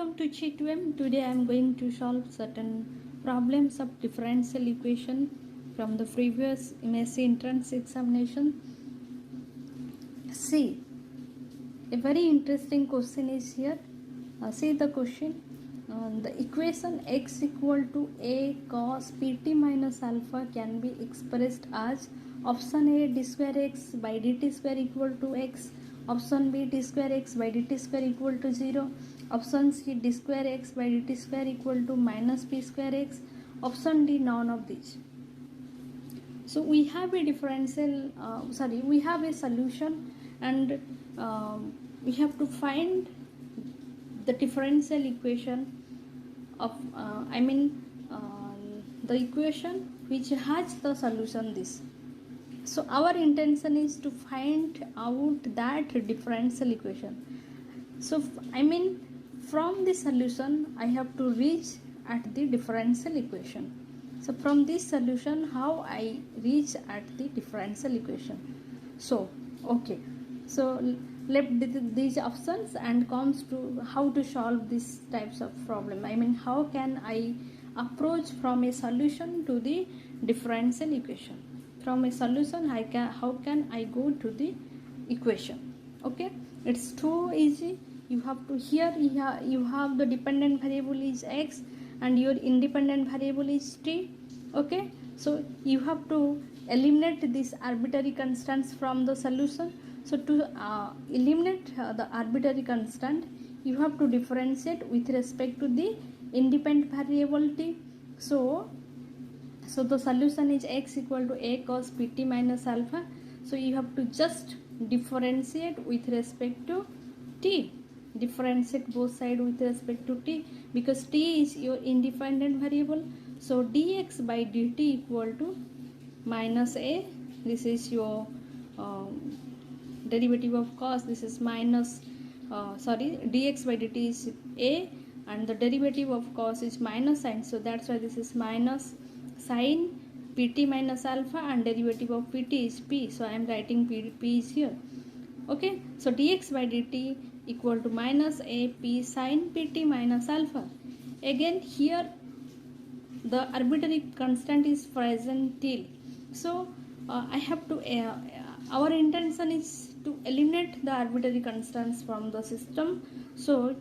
Welcome to Chitwem. Today I am going to solve certain problems of differential equation from the previous MSc entrance examination. See, a very interesting question is here. See the question. The equation x equal to a cos pt minus alpha can be expressed as option A d square x by dt square equal to x, option B d square x by dt square equal to 0, option C d square x by dt square equal to minus p square x, option D none of these. So we have a differential, we have a solution, and we have to find the differential equation of the equation which has the solution this. So our intention is to find out that differential equation. So from the solution I have to reach at the differential equation. So from this solution, how I reach at the differential equation. So okay, so left these options and comes to how to solve these types of problem. How can I approach from a solution to the differential equation. From a solution how can I go to the equation. Okay, it's too easy. You have to here you have the dependent variable is x and your independent variable is t. Okay, so you have to eliminate these arbitrary constants from the solution. So to eliminate the arbitrary constant, you have to differentiate with respect to the independent variable t. So the solution is x equal to a cos pt minus alpha. So you have to just differentiate with respect to t. Differentiate both sides with respect to t, because t is your independent variable. So dx by dt equal to minus a. This is your derivative of cos. This is minus dx by dt is a, and the derivative of cos is minus sin. So that's why this is minus sin pt minus alpha, and derivative of pt is p. So I am writing p is here. Okay, so dx by dt equal to minus a p sin pt minus alpha. Again here the arbitrary constant is present till. So I have to our intention is to eliminate the arbitrary constants from the system. So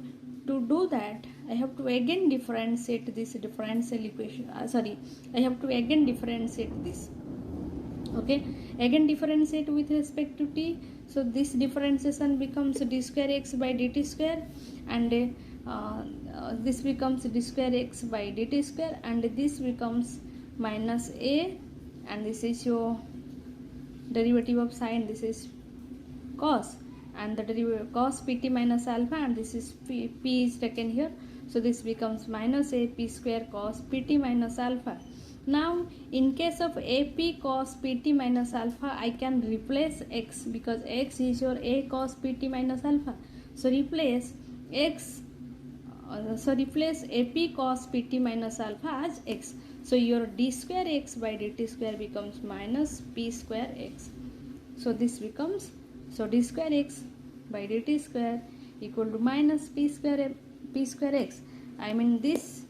to do that, I have to again differentiate this differential equation. I have to again differentiate this. Okay, again differentiate with respect to t. So this differentiation becomes d square x by dt square, and this becomes d square x by dt square, and this becomes minus a, and this is your derivative of sin. This is cos, and the derivative cos pt minus alpha, and this is p is taken here. So this becomes minus a p square cos pt minus alpha. Now in case of ap cos pt minus alpha, I can replace x, because x is your a cos pt minus alpha. So replace x replace ap cos pt minus alpha as x. So your d square x by dt square becomes minus p square x. So this becomes, so d square x by dt square equal to minus p square x. This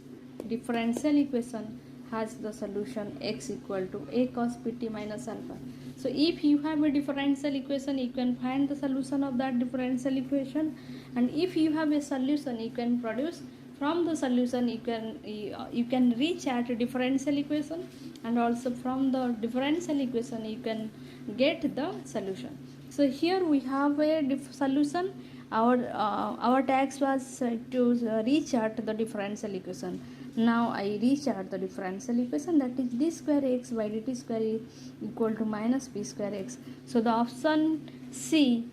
differential equation has the solution x equal to a cos pt minus alpha. So if you have a differential equation, you can find the solution of that differential equation, and if you have a solution, you can produce from the solution. You can reach at a differential equation, and also from the differential equation you can get the solution. So here we have a solution. Our task was to reach at the differential equation. Now I reach at the differential equation, that is d square x by dt square is equal to minus p square x. So the option C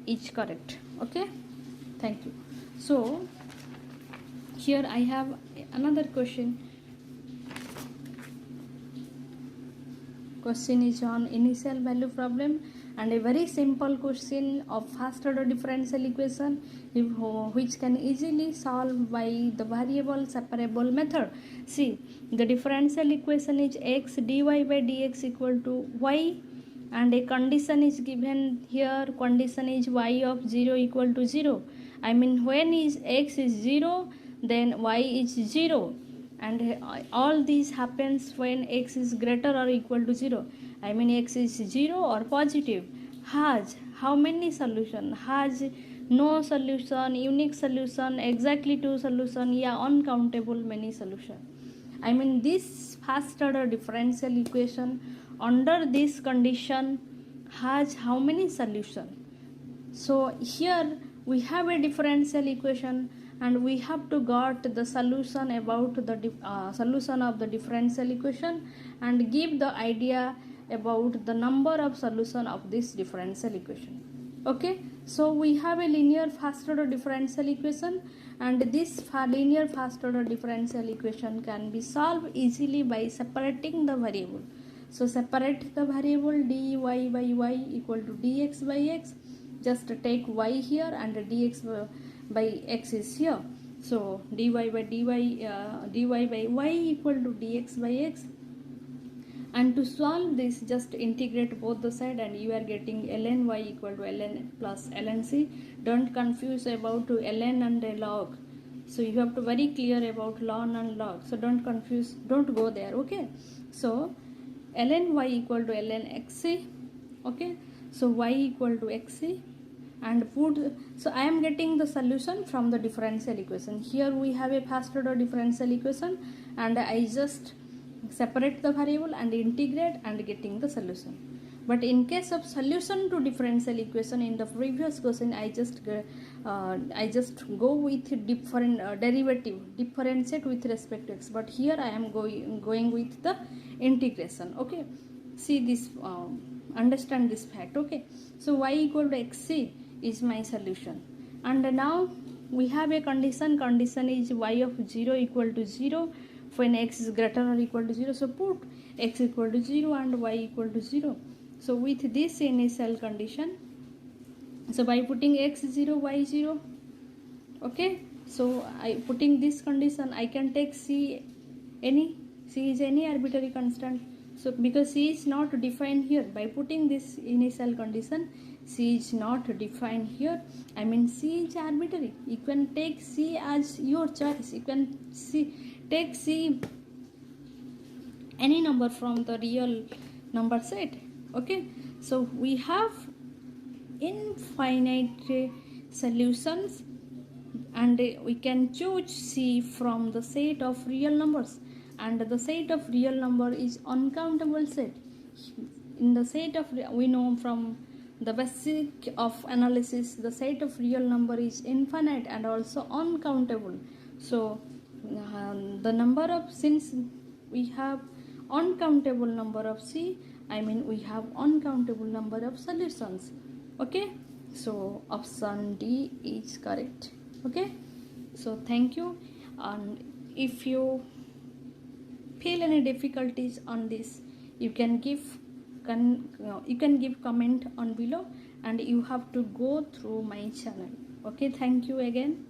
is correct. Okay, thank you. So here I have another question. Question is on initial value problem, and a very simple question of first order differential equation which can easily solve by the variable separable method. See, the differential equation is x dy by dx equal to y, and a condition is given here. Condition is y of 0 equal to 0, I mean when is x is 0, then y is 0, and all these happens when x is greater or equal to 0. I mean x is 0 or positive. Has how many solution? Has no solution, unique solution, exactly two solution, yeah, uncountable many solution. I mean this first order differential equation under this condition has how many solution? So here we have a differential equation and we have to got the solution about the solution of the differential equation and give the idea about the number of solution of this differential equation. Okay, so we have a linear first order differential equation, and this linear first order differential equation can be solved easily by separating the variable. So separate the variable dy by y equal to dx by x. Just take y here and dx by x is here. So dy by dy by y equal to dx by x. And to solve this, just integrate both the side and you are getting ln y equal to ln plus ln c. Don't confuse about to ln and a log. So you have to very clear about ln and log. So don't confuse, don't go there. Okay. So ln y equal to ln xc. Okay. So y equal to xc, and put, so I am getting the solution from the differential equation. Here we have a first order differential equation and I just separate the variable and integrate and getting the solution. But in case of solution to differential equation in the previous question, I just go with different derivative, differentiate with respect to x. But here I am going with the integration. Okay, see this, understand this fact. Okay, so y equal to xc is my solution, and now we have a condition is y of 0 equal to 0 when x is greater or equal to 0. So put x equal to 0 and y equal to 0. So with this initial condition, so by putting x 0 y 0, okay, so I putting this condition, I can take c is any arbitrary constant. So because c is not defined here, by putting this initial condition, c is not defined here. I mean c is arbitrary. You can take c as your choice. You can take c any number from the real number set. Okay, so we have infinite solutions and we can choose c from the set of real numbers, and the set of real number is uncountable set. In the set of, we know from the basic of analysis, the set of real number is infinite and also uncountable. So the number of, since we have uncountable number of c, I mean we have uncountable number of solutions. Okay, so option D is correct. Okay, so thank you, and if you feel any difficulties on this, you can give comment on below, and you have to go through my channel. Okay, thank you again.